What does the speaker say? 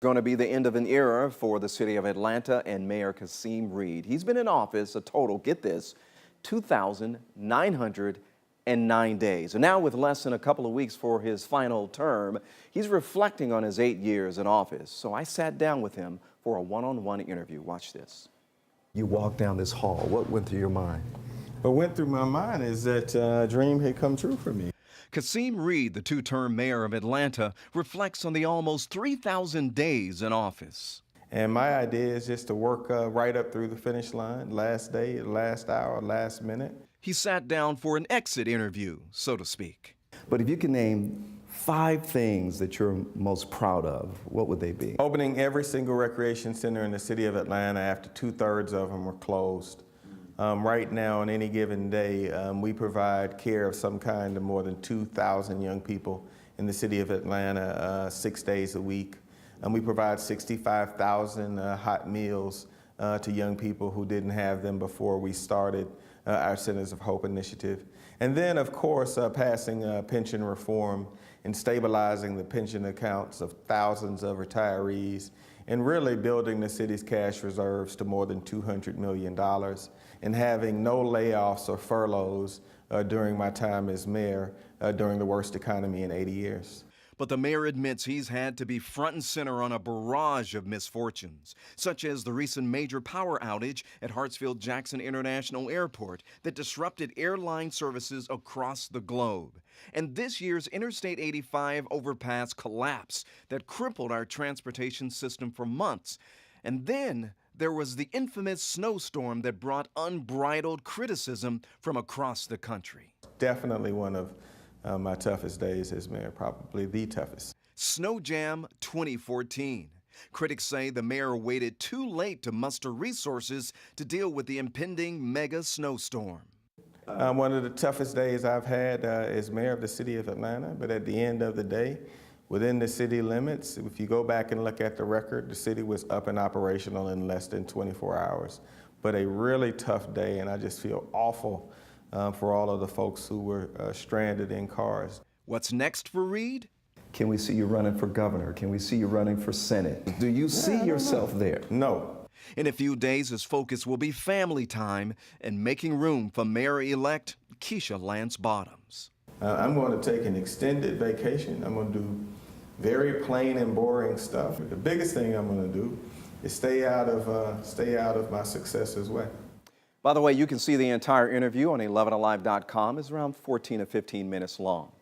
Going to be the end of an era for the city of Atlanta and Mayor Kasim Reed. He's been in office a total, get this, 2,909 days. And now with less than a couple of weeks for his final term, he's reflecting on his 8 years in office. So I sat down with him for a one-on-one interview. Watch this. You walked down this hall. What went through your mind? What went through my mind is that a dream had come true for me. Kasim Reed, the two-term mayor of Atlanta, reflects on the almost 3,000 days in office. And my idea is just to work right up through the finish line, last day, last hour, last minute. He sat down for an exit interview, so to speak. But if you can name 5 things that you're most proud of, what would they be? Opening every single recreation center in the city of Atlanta after 2/3 of them were closed. Right now, on any given day, we provide care of some kind to more than 2,000 young people in the city of Atlanta 6 days a week. And we provide 65,000 hot meals to young people who didn't have them before we started our Centers of Hope initiative. And then, of course, passing pension reform and stabilizing the pension accounts of thousands of retirees, and really building the city's cash reserves to more than $200 million, and having no layoffs or furloughs during my time as mayor during the worst economy in 80 years. But the mayor admits he's had to be front and center on a barrage of misfortunes, such as the recent major power outage at Hartsfield-Jackson International Airport that disrupted airline services across the globe, and this year's Interstate 85 overpass collapse that crippled our transportation system for months. And then there was the infamous snowstorm that brought unbridled criticism from across the country. Definitely one of my toughest days as mayor, probably the toughest. Snow Jam 2014. Critics say the mayor waited too late to muster resources to deal with the impending mega snowstorm. One of the toughest days I've had as mayor of the city of Atlanta, but at the end of the day, within the city limits, if you go back and look at the record, the city was up and operational in less than 24 hours. But a really tough day, and I just feel awful for all of the folks who were stranded in cars. What's next for Reed? Can we see you running for governor? Can we see you running for Senate? Do you see yourself there? No. In a few days, his focus will be family time and making room for Mayor-elect Keisha Lance Bottoms. I'm going to take an extended vacation. I'm going to do very plain and boring stuff. The biggest thing I'm going to do is stay out of my successor's way. By the way, you can see the entire interview on 11alive.com. It's around 14 to 15 minutes long.